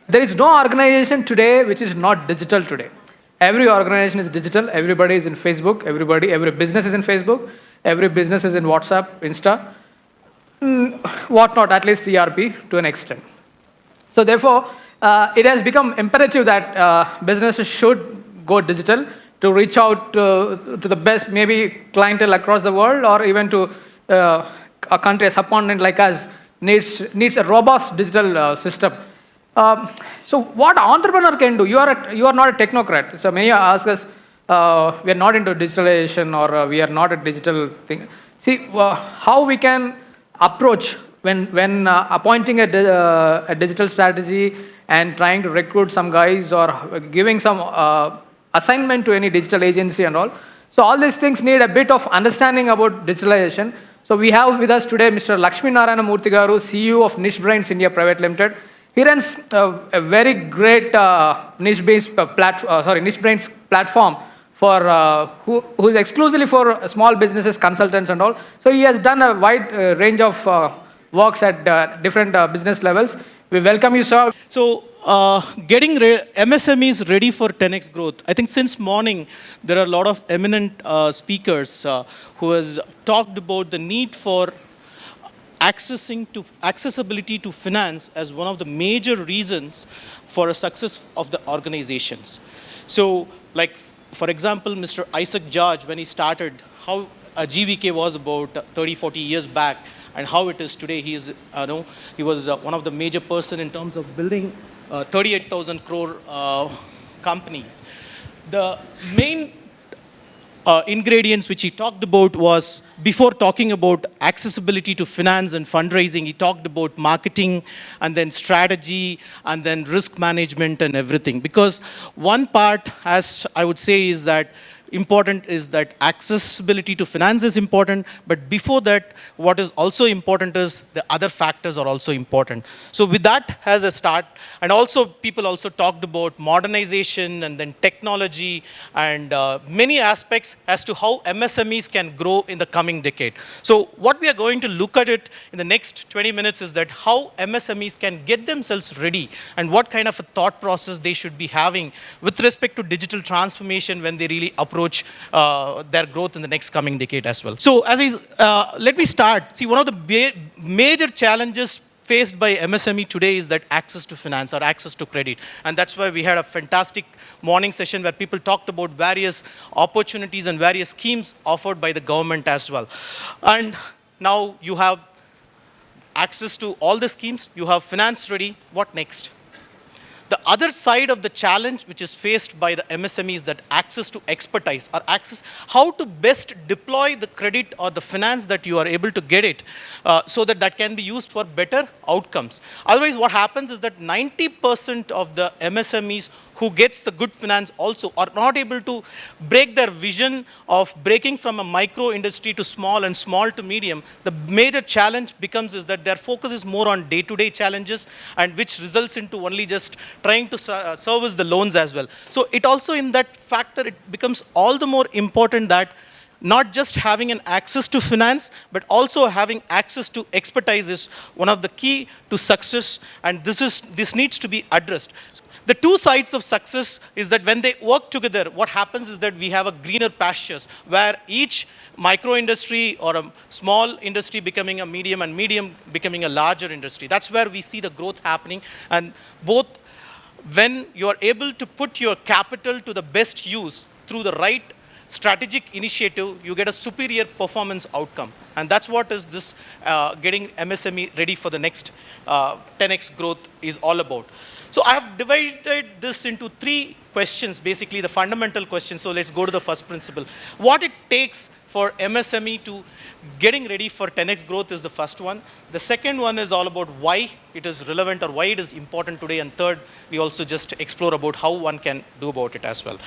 There is no organization today which is not digital today. Every organization is digital. Everybody is in Facebook. Every business is in Facebook. Every business is in WhatsApp, Insta, whatnot, at least ERP to an extent. So therefore, it has become imperative that businesses should go digital to reach out to the best, maybe clientele across the world, or even to a country, a subcontinent like us, needs a robust digital system. So what entrepreneur can do? You are not a technocrat. So many ask us, we are not into digitalization, or we are not a digital thing. See how we can approach when appointing a digital strategy and trying to recruit some guys, or giving some assignment to any digital agency and all. So all these things need a bit of understanding about digitalization. So we have with us today Mr. Lakshmi Moorthy garu, CEO of Niche Brains India Private Limited. He runs a very great Niche Brains platform for who is exclusively for small businesses, consultants and all. So he has done a wide range of works at different business levels. We welcome you, sir. So, getting MSMEs ready for 10x growth. I think since morning, there are a lot of eminent speakers who has talked about the need for accessibility to finance as one of the major reasons for a success of the organizations. So, like, for example, Mr. Isaac George, when he started, how GVK was about 30, 40 years back, and how it is today. He is, he was one of the major person in terms of building 38,000 crore company. The main ingredients which he talked about was, before talking about accessibility to finance and fundraising, he talked about marketing and then strategy and then risk management and everything. Because one part, as I would say, is that important is that accessibility to finance is important, but before that, what is also important is the other factors are also important. So with that as a start, and also people also talked about modernization and then technology and many aspects as to how MSMEs can grow in the coming decade. So what we are going to look at it in the next 20 minutes is that how MSMEs can get themselves ready and what kind of a thought process they should be having with respect to digital transformation when they really approach their growth in the next coming decade as well. So let me start. See, one of the major challenges faced by MSME today is that access to finance or access to credit. And that's why we had a fantastic morning session where people talked about various opportunities and various schemes offered by the government as well. And now you have access to all the schemes, you have finance ready, what next? The other side of the challenge which is faced by the MSME is that access to expertise or access, how to best deploy the credit or the finance that you are able to get it so that that can be used for better outcomes. Otherwise, what happens is that 90% of the MSMEs who gets the good finance also are not able to break their vision of breaking from a micro industry to small and small to medium. The major challenge becomes is that their focus is more on day-to-day challenges, and which results into only just trying to service the loans as well. So it also in that factor, it becomes all the more important that not just having an access to finance, but also having access to expertise is one of the key to success, and this needs to be addressed. The two sides of success is that when they work together, what happens is that we have a greener pastures where each micro industry or a small industry becoming a medium and medium becoming a larger industry. That's where we see the growth happening, and both when you are able to put your capital to the best use through the right strategic initiative, you get a superior performance outcome. And that's what is this getting MSME ready for the next 10x growth is all about. So I have divided this into three questions, basically the fundamental questions. So let's go to the first principle. What it takes for MSME to getting ready for 10x growth is the first one. The second one is all about why it is relevant or why it is important today. And third, we also just explore about how one can do about it as well.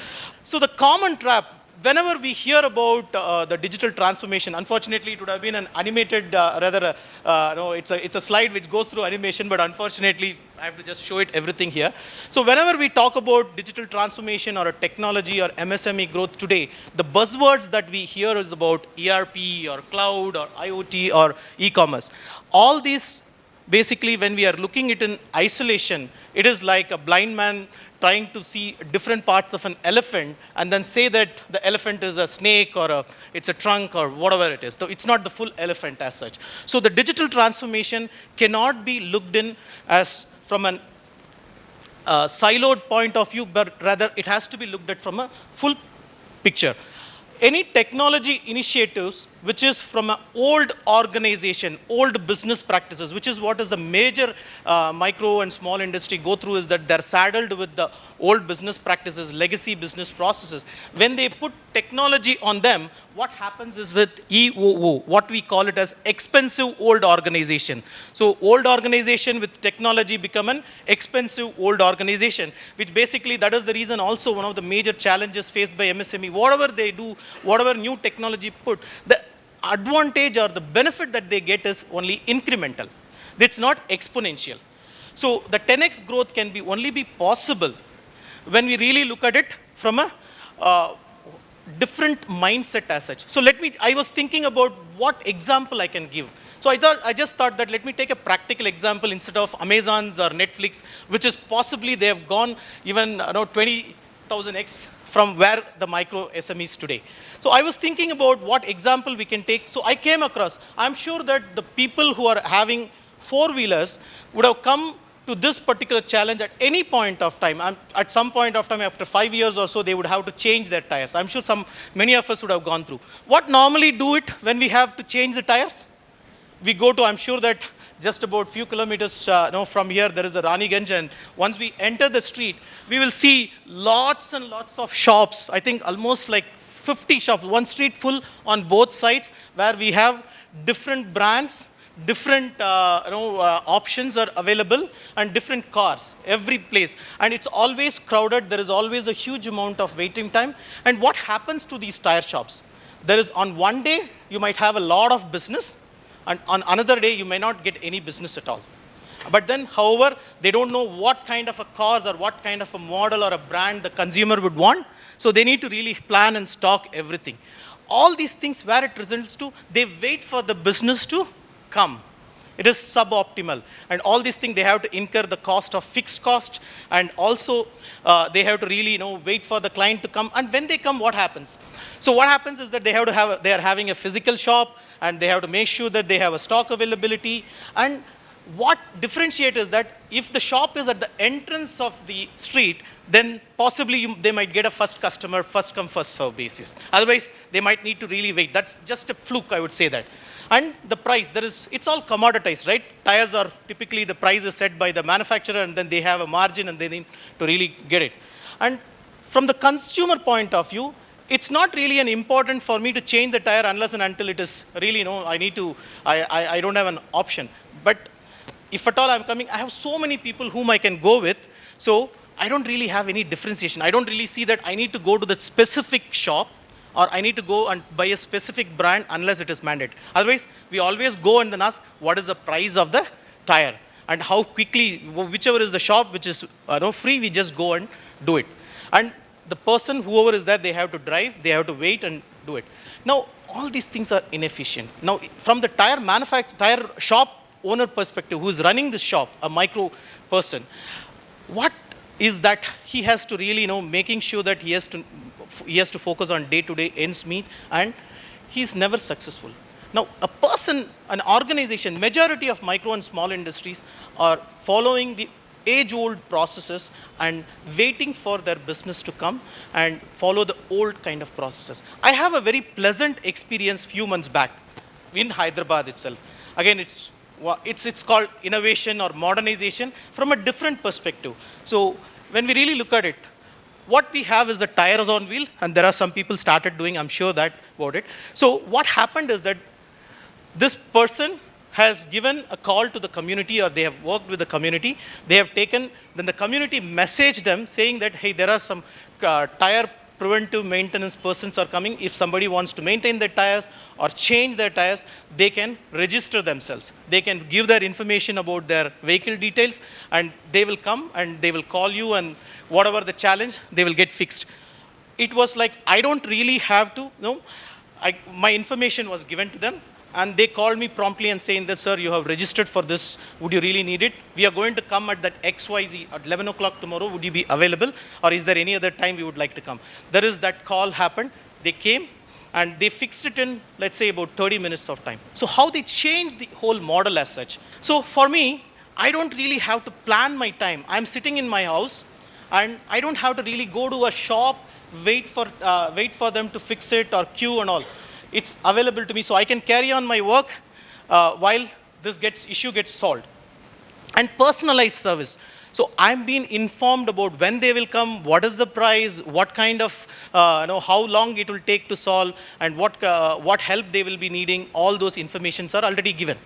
So the common trap, whenever we hear about the digital transformation, unfortunately, it would have been an animated, no, it's a slide which goes through animation, but unfortunately, I have to just show it everything here. So whenever we talk about digital transformation or a technology or MSME growth today, the buzzwords that we hear is about ERP or cloud or IoT or e-commerce. All these basically when we are looking it in isolation, it is like a blind man trying to see different parts of an elephant and then say that the elephant is a snake or it's a trunk or whatever it is. So it's not the full elephant as such. So the digital transformation cannot be looked in as from an siloed point of view, but rather it has to be looked at from a full picture. Any technology initiatives which is from an old organization, old business practices, which is what is the major micro and small industry go through, is that they're saddled with the old business practices, legacy business processes. When they put technology on them, what happens is that EOO, what we call it as expensive old organization. So old organization with technology become an expensive old organization, which basically that is the reason also one of the major challenges faced by MSME. Whatever they do, whatever new technology put, the advantage or the benefit that they get is only incremental. It's not exponential. So the 10x growth can be only be possible when we really look at it from a different mindset as such. So I was thinking about what example I can give. So I just thought that let me take a practical example instead of Amazon's or Netflix, which is possibly they have gone even 20,000x from where the micro SMEs today. So I was thinking about what example we can take. So I came across, I'm sure that the people who are having four-wheelers would have come to this particular challenge at any point of time. At some point of time, after 5 years or so, they would have to change their tires. I'm sure many of us would have gone through. What normally do it when we have to change the tires? We go to, I'm sure that just about few kilometers from here, there is a Raniganj, and once we enter the street, we will see lots and lots of shops. I think almost like 50 shops, one street full on both sides, where we have different brands, different options are available, and different cars, every place. And it's always crowded. There is always a huge amount of waiting time. And what happens to these tire shops? There is, on one day, you might have a lot of business, and on another day, you may not get any business at all. But then, however, they don't know what kind of a cars or what kind of a model or a brand the consumer would want. So they need to really plan and stock everything. All these things, where it results to, they wait for the business to come. It is suboptimal. And all these things, they have to incur the cost of fixed cost, and also they have to really wait for the client to come. And when they come, what happens? So what happens is that they are having a physical shop, and they have to make sure that they have a stock availability. And what differentiates is that if the shop is at the entrance of the street, then possibly they might get a first customer, first come, first serve basis. Otherwise, they might need to really wait. That's just a fluke, I would say that. And the price, it's all commoditized, right? Tires are typically, the price is set by the manufacturer, and then they have a margin, and they need to really get it. And from the consumer point of view, it's not really an important for me to change the tire unless and until it is really, I don't have an option. But if at all I'm coming, I have so many people whom I can go with, so I don't really have any differentiation. I don't really see that I need to go to that specific shop, or I need to go and buy a specific brand unless it is mandated. Otherwise, we always go and then ask, what is the price of the tire? And how quickly, whichever is the shop which is free, we just go and do it. And the person, whoever is there, they have to drive, they have to wait and do it. Now, all these things are inefficient. Now, from the tire shop owner perspective, who is running this shop, a micro person, what is that he has to really making sure that he has to focus on day-to-day ends meet, and he's never successful. Now, a person, an organization, majority of micro and small industries are following the age-old processes and waiting for their business to come and follow the old kind of processes. I have a very pleasant experience few months back in Hyderabad itself. Again, it's called innovation or modernization from a different perspective. So when we really look at it, what we have is the tires on wheel, and there are some people started doing, I'm sure that about it. So what happened is that this person has given a call to the community, or they have worked with the community. They have taken, then the community messaged them saying that, hey, there are some tire preventive maintenance persons are coming. If somebody wants to maintain their tires or change their tires, they can register themselves. They can give their information about their vehicle details, and they will come and they will call you, and whatever the challenge, they will get fixed. It was like, I don't really have to, my information was given to them. And they called me promptly and saying that, sir, you have registered for this. Would you really need it? We are going to come at that XYZ at 11 o'clock tomorrow. Would you be available? Or is there any other time we would like to come? There is that call happened. They came and they fixed it in, let's say, about 30 minutes of time. So how they changed the whole model as such. So for me, I don't really have to plan my time. I'm sitting in my house and I don't have to really go to a shop, wait for them to fix it or queue and all. It's available to me, so I can carry on my work while this issue gets solved. And personalized service. So I'm being informed about when they will come, what is the price, what kind of, how long it will take to solve, and what help they will be needing. All those informations are already given.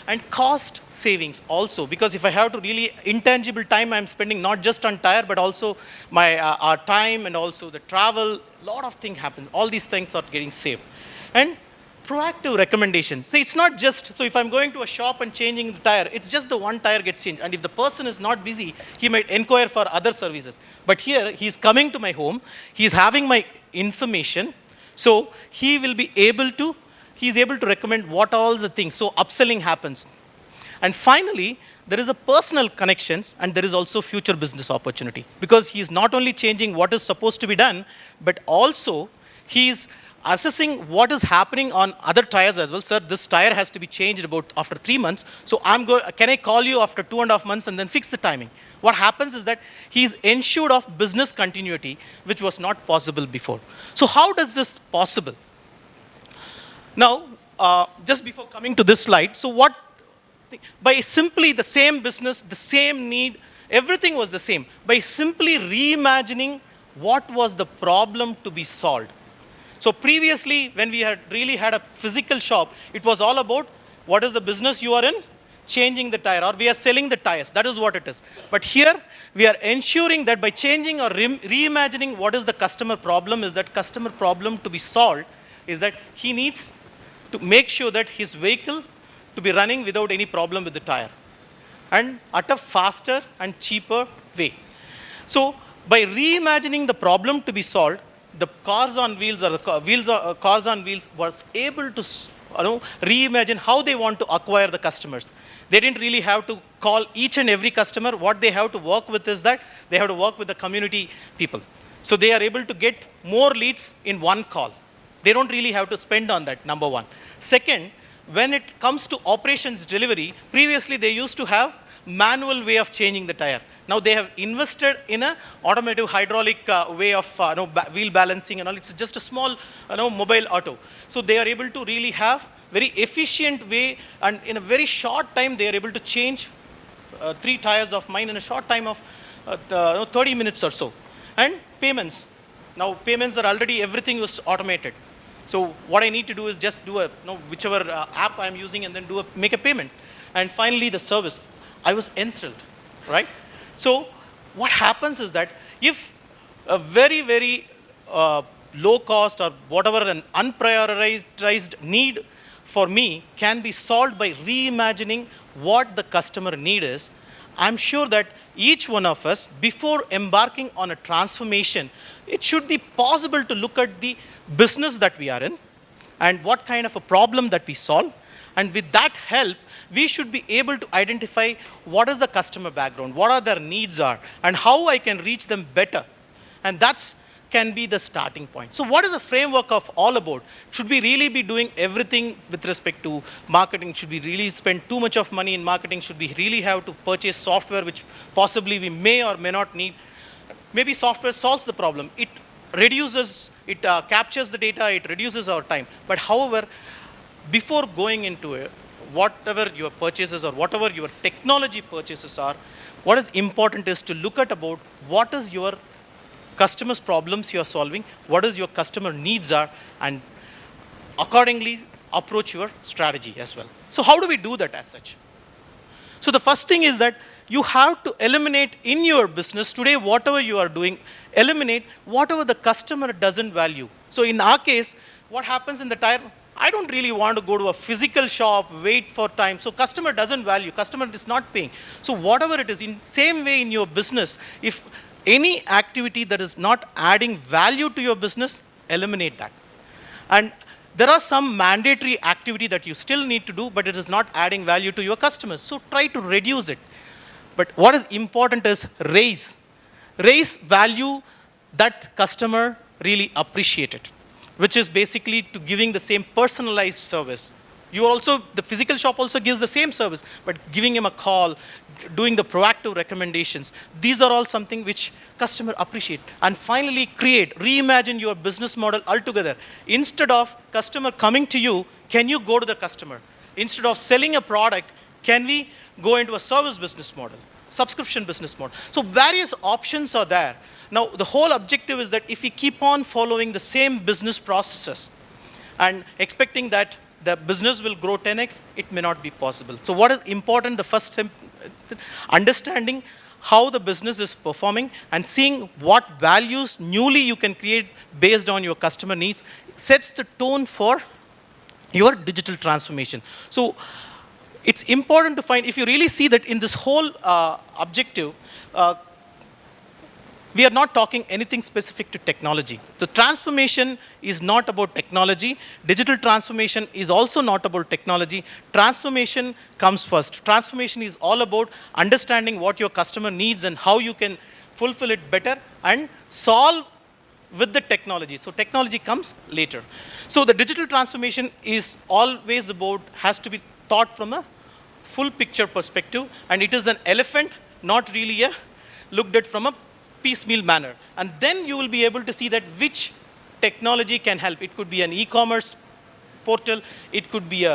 And cost savings also, because if I have to really intangible time I'm spending not just on tire, but also my our time and also the travel, lot of things happens. All these things are getting saved. And proactive recommendations. See, it's not just, so if I'm going to a shop and changing the tire, it's just the one tire gets changed. And if the person is not busy, he might inquire for other services. But here, he's coming to my home, he's having my information, so he will be able to, he's able to recommend what are all the things. So upselling happens. And finally, there is a personal connections and there is also future business opportunity. Because he's not only changing what is supposed to be done, but also he's assessing what is happening on other tires as well. Sir, this tire has to be changed about after 3 months. So can I call you after 2.5 months and then fix the timing? What happens is that he's ensured of business continuity, which was not possible before. So how does this possible? Now, just before coming to this slide, so by simply the same business, the same need, everything was the same. By simply reimagining what was the problem to be solved. So previously, when we had really had a physical shop, it was all about what is the business you are in, changing the tire, or we are selling the tires. That is what it is. But here, we are ensuring that by changing or reimagining what is the customer problem, is that customer problem to be solved, is that he needs to make sure that his vehicle to be running without any problem with the tire, and at a faster and cheaper way. So by reimagining the problem to be solved, the cars on wheels or the cars on wheels was able to reimagine how they want to acquire the customers. They didn't really have to call each and every customer. What they have to work with is that they have to work with the community people. So they are able to get more leads in one call. They don't really have to spend on that, number one. Second, when it comes to operations delivery, previously they used to have manual way of changing the tire. Now they have invested in an automatic hydraulic way of wheel balancing and all. It's just a small mobile auto. So they are able to really have very efficient way, and in a very short time they are able to change 3 tires of mine in a short time of 30 minutes or so. And payments. Now payments are already, everything was automated. So what I need to do is just do whichever app I'm using and then make a payment. And finally the service. I was enthralled, right? So what happens is that if a very, very low cost or whatever an unprioritized need for me can be solved by reimagining what the customer need is, I'm sure that each one of us, before embarking on a transformation, it should be possible to look at the business that we are in and what kind of a problem that we solve. And with that help, we should be able to identify what is the customer background, what are their needs are, and how I can reach them better. And that's can be the starting point. So what is the framework of all about? Should we really be doing everything with respect to marketing? Should we really spend too much of money in marketing? Should we really have to purchase software which possibly we may or may not need? Maybe software solves the problem. It reduces, it captures the data, it reduces our time. But however, before going into it, whatever your purchases or whatever your technology purchases are, what is important is to look at about what is your customers' problems you are solving, what is your customer needs are, and accordingly approach your strategy as well. So how do we do that as such? So the first thing is that you have to eliminate in your business today, whatever you are doing, eliminate whatever the customer doesn't value. So in our case, what happens in the tire, I don't really want to go to a physical shop, wait for time. So customer doesn't value, customer is not paying. So whatever it is, in same way in your business, if any activity that is not adding value to your business, eliminate that. And There are some mandatory activity that you still need to do, but it is not adding value to your customers. So try to reduce it. But what is important is raise value that customer really appreciate it, which is basically to giving the same personalized service. You also, the physical shop also gives the same service, but giving him a call, doing the proactive recommendations, these are all something which customer appreciate. And finally, reimagine your business model altogether. Instead of customer coming to you, can you go to the customer? Instead of selling a product, can we go into a service business model, subscription business model? So various options are there. Now, the whole objective is that if we keep on following the same business processes and expecting that the business will grow 10x, it may not be possible. So what is important, the first step, understanding how the business is performing and seeing what values newly you can create based on your customer needs sets the tone for your digital transformation. So it's important to find, if you really see that in this whole objective, we are not talking anything specific to technology. The transformation is not about technology. Digital transformation is also not about technology. Transformation comes first. Transformation is all about understanding what your customer needs and how you can fulfill it better and solve with the technology. So technology comes later. So the digital transformation is always about, has to be thought from a full picture perspective, and it is an elephant, not really looked at from a piecemeal manner. And then you will be able to see that which technology can help. It could be an e-commerce portal, it could be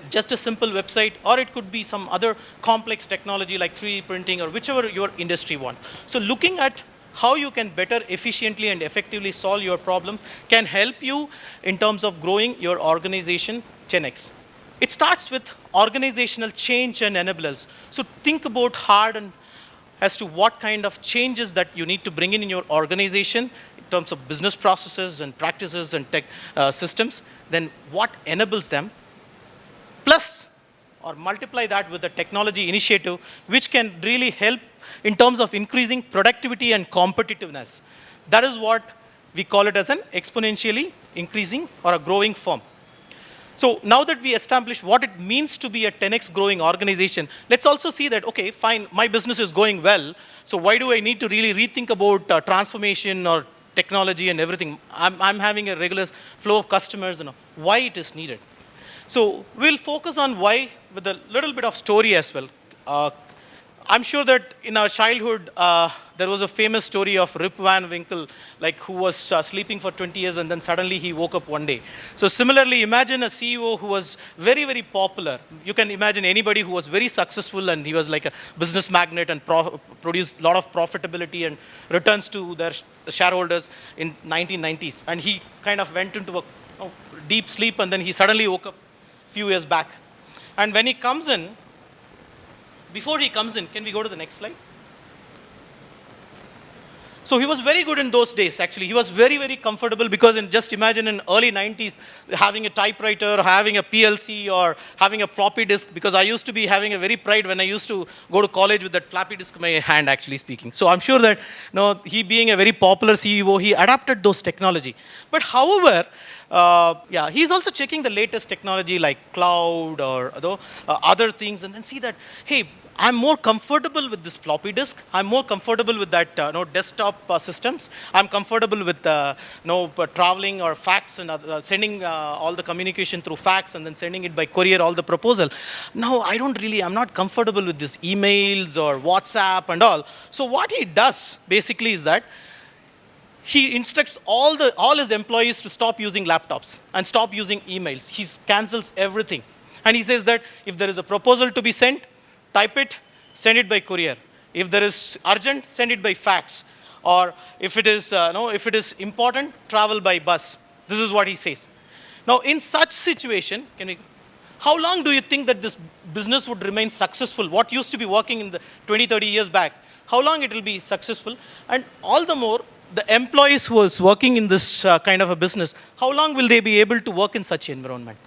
just a simple website, or it could be some other complex technology like 3D printing or whichever your industry wants. So looking at how you can better efficiently and effectively solve your problem can help you in terms of growing your organization 10x. It starts with organizational change and enablers. So think about hard and as to what kind of changes that you need to bring in your organization in terms of business processes and practices and tech systems, then what enables them, plus or multiply that with a technology initiative which can really help in terms of increasing productivity and competitiveness. That is what we call it as an exponentially increasing or a growing firm. So now that we established what it means to be a 10x growing organization, let's also see that, okay, fine, my business is going well, so why do I need to really rethink about transformation or technology and everything? I'm having a regular flow of customers, why it is needed. So we'll focus on why with a little bit of story as well. I'm sure that in our childhood, there was a famous story of Rip Van Winkle, like who was sleeping for 20 years and then suddenly he woke up one day. So similarly, imagine a CEO who was very, very popular. You can imagine anybody who was very successful and he was like a business magnate and produced a lot of profitability and returns to their shareholders in 1990s. And he kind of went into a deep sleep and then he suddenly woke up a few years back. And when he comes in, before he comes in, can we go to the next slide? So he was very good in those days, actually. He was very, very comfortable because just imagine in early 90s, having a typewriter, having a PLC, or having a floppy disk, because I used to be having a very pride when I used to go to college with that floppy disk in my hand, actually speaking. So I'm sure that he being a very popular CEO, he adapted those technology. But however, he's also checking the latest technology like cloud or other things, and then see that, hey, I'm more comfortable with this floppy disk. I'm more comfortable with that desktop systems. I'm comfortable with traveling or fax and sending all the communication through fax and then sending it by courier, all the proposal. Now, I'm not comfortable with this emails or WhatsApp and all. So what he does basically is that he instructs all his employees to stop using laptops and stop using emails. He cancels everything. And he says that if there is a proposal to be sent, type it, send it by courier. If there is urgent, send it by fax. Or if it is important, travel by bus. This is what he says. Now, in such situation, how long do you think that this business would remain successful? What used to be working in the 20, 30 years back, how long it will be successful? And all the more, the employees who is working in this kind of a business, how long will they be able to work in such environment?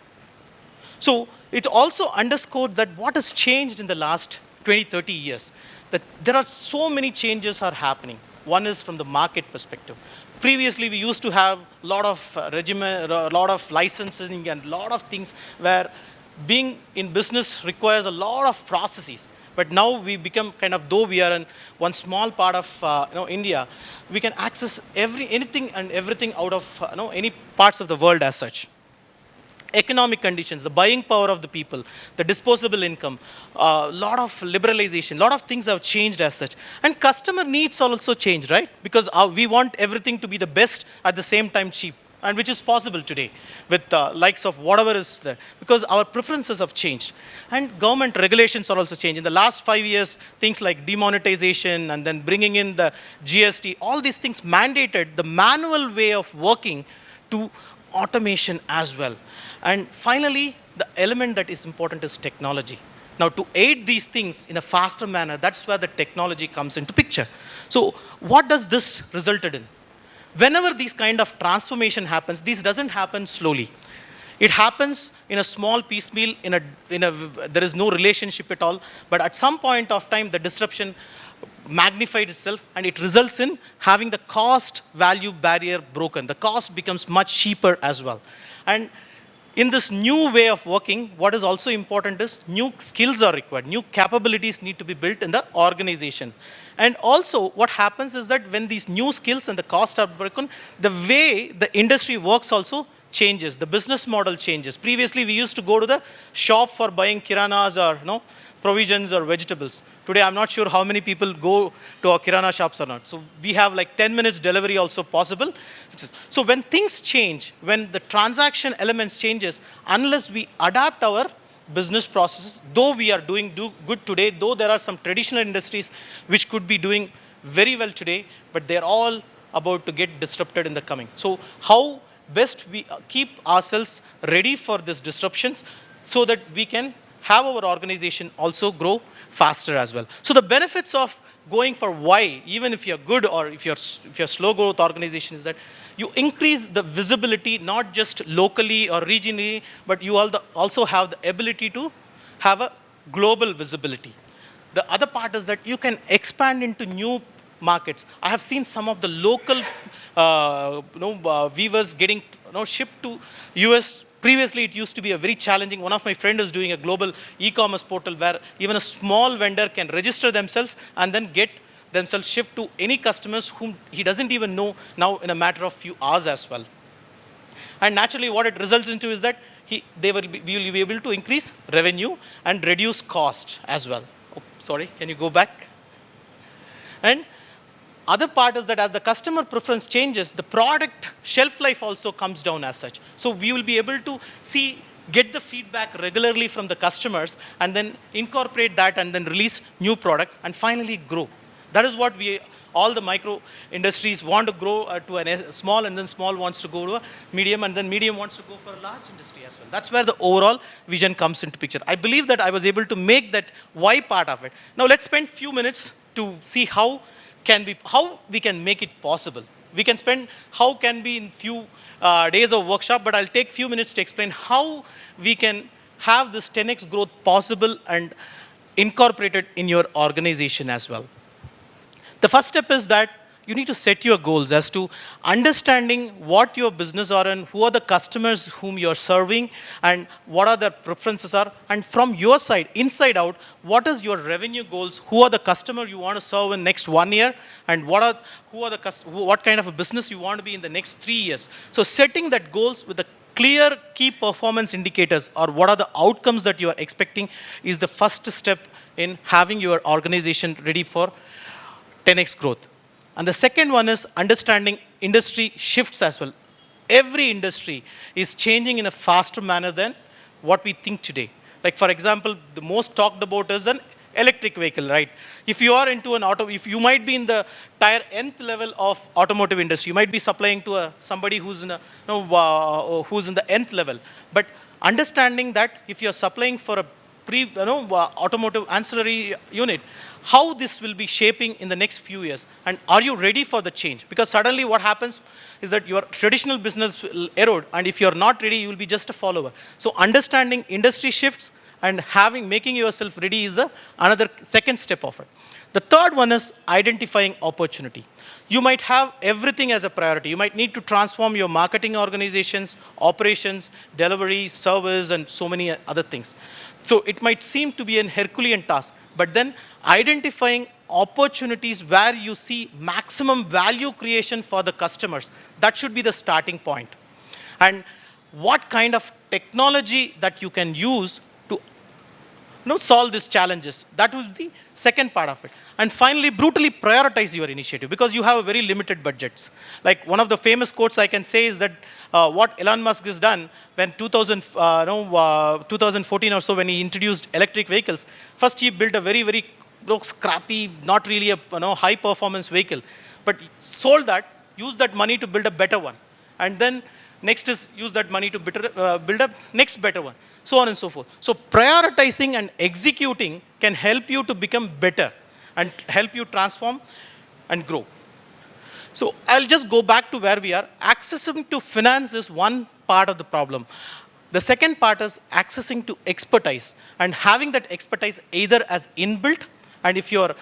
So it also underscored that what has changed in the last 20, 30 years, that there are so many changes are happening. One is from the market perspective. Previously, we used to have a lot of a lot of licensing and a lot of things where being in business requires a lot of processes. But now we become kind of, though we are in one small part of India, we can access anything and everything out of any parts of the world as such. Economic conditions, the buying power of the people, the disposable income, a lot of liberalization, a lot of things have changed as such. And customer needs also changed, right? Because we want everything to be the best at the same time cheap, and which is possible today with likes of whatever is there, because our preferences have changed. And government regulations are also changed. In the last 5 years, things like demonetization and then bringing in the GST, all these things mandated the manual way of working to automation as well. And finally, the element that is important is technology. Now, to aid these things in a faster manner, that's where the technology comes into picture. So what does this resulted in? Whenever these kind of transformation happens, this doesn't happen slowly. It happens in a small piecemeal, there is no relationship at all, but at some point of time, the disruption magnified itself, and it results in having the cost value barrier broken. The cost becomes much cheaper as well. And in this new way of working, what is also important is new skills are required, new capabilities need to be built in the organization. And also what happens is that when these new skills and the cost are broken, the way the industry works also changes, the business model changes. Previously, we used to go to the shop for buying kiranas or provisions or vegetables. Today, I'm not sure how many people go to our kirana shops or not. So we have like 10 minutes delivery also possible. So when things change, when the transaction elements changes, unless we adapt our business processes, though we are doing good today, though there are some traditional industries which could be doing very well today, but they're all about to get disrupted in the coming. So how best we keep ourselves ready for these disruptions so that we can have our organization also grow faster as well. So the benefits of going for Y, even if you're good or if you're slow growth organization, is that you increase the visibility not just locally or regionally, but you also have the ability to have a global visibility. The other part is that you can expand into new markets. I have seen some of the local weavers getting shipped to US. Previously, it used to be a very challenging. One of my friends is doing a global e-commerce portal where even a small vendor can register themselves and then get themselves shipped to any customers whom he doesn't even know now in a matter of few hours as well. And naturally, what it results into is that we will be able to increase revenue and reduce cost as well. Oh, sorry, can you go back? And other part is that as the customer preference changes, the product shelf life also comes down as such. So we will be able to get the feedback regularly from the customers and then incorporate that and then release new products and finally grow. That is what all the micro industries want to grow to a small, and then small wants to go to a medium, and then medium wants to go for a large industry as well. That's where the overall vision comes into picture. I believe that I was able to make that why part of it. Now let's spend few minutes to see how we can make it possible. We can spend how can be in few days of workshop, but I'll take few minutes to explain how we can have this 10x growth possible and incorporated in your organization as well. The first step is that you need to set your goals as to understanding what your business are and who are the customers whom you're serving and what are their preferences are. And from your side, inside out, what is your revenue goals? Who are the customer you want to serve in next 1 year? And what kind of a business you want to be in the next 3 years? So setting that goals with the clear key performance indicators or what are the outcomes that you are expecting is the first step in having your organization ready for 10x growth. And the second one is understanding industry shifts as well. Every industry is changing in a faster manner than what we think today. Like for example, the most talked about is an electric vehicle, right? If you are into if you might be in the tier nth level of automotive industry, you might be supplying to somebody who's in the nth level. But understanding that if you're supplying for a automotive ancillary unit, how this will be shaping in the next few years, and are you ready for the change? Because suddenly what happens is that your traditional business will erode, and if you're not ready, you will be just a follower. So understanding industry shifts and making yourself ready is another second step of it. The third one is identifying opportunity. You might have everything as a priority. You might need to transform your marketing organizations, operations, delivery, service, and so many other things. So it might seem to be an Herculean task, but then identifying opportunities where you see maximum value creation for the customers, that should be the starting point. And what kind of technology that you can use to solve these challenges. That was the second part of it. And finally, brutally prioritize your initiative because you have a very limited budgets. Like one of the famous quotes I can say is that what Elon Musk has done when 2014 or so when he introduced electric vehicles, first he built a very, very scrappy, not really a high performance vehicle, but sold that, used that money to build a better one. And then next is use that money to build up next better one, so on and so forth. So prioritizing and executing can help you to become better and help you transform and grow. So I'll just go back to where we are. Accessing to finance is one part of the problem. The second part is accessing to expertise and having that expertise either as inbuilt, and if you're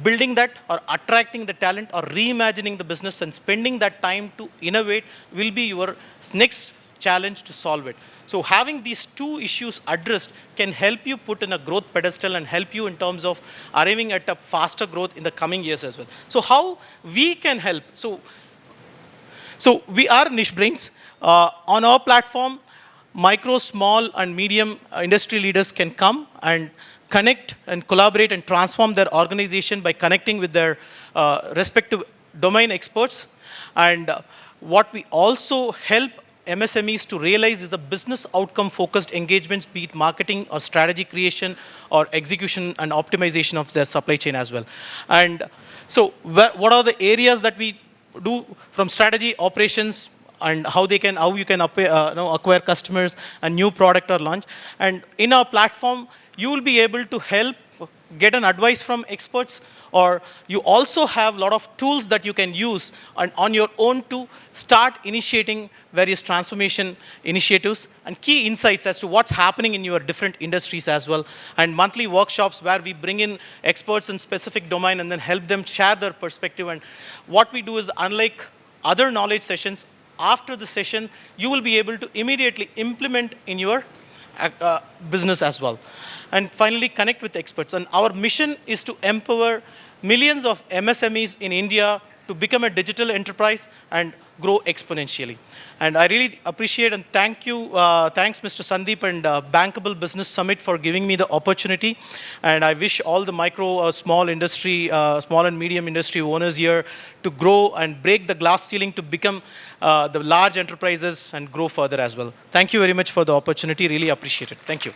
building that or attracting the talent or reimagining the business and spending that time to innovate will be your next challenge to solve it. So having these two issues addressed can help you put in a growth pedestal and help you in terms of arriving at a faster growth in the coming years as well. So how we can help? So we are Niche Brains. On our platform, micro, small, and medium industry leaders can come and connect and collaborate and transform their organization by connecting with their respective domain experts. And what we also help MSMEs to realize is a business outcome focused engagements, be it marketing or strategy creation or execution and optimization of their supply chain as well. And so what are the areas that we do from strategy, operations, and how you can acquire customers and new product or launch. And in our platform, you will be able to help get an advice from experts, or you also have a lot of tools that you can use on your own to start initiating various transformation initiatives and key insights as to what's happening in your different industries as well. And monthly workshops where we bring in experts in specific domain and then help them share their perspective. And what we do is, unlike other knowledge sessions, after the session, you will be able to immediately implement in your business as well. And finally, connect with experts. And our mission is to empower millions of MSMEs in India to become a digital enterprise and grow exponentially. And I really appreciate and thank you, thanks Mr. Sandeep and Bankable Business Summit for giving me the opportunity. And I wish all the micro, small industry, small and medium industry owners here to grow and break the glass ceiling to become the large enterprises and grow further as well. Thank you very much for the opportunity. Really appreciate it. Thank you.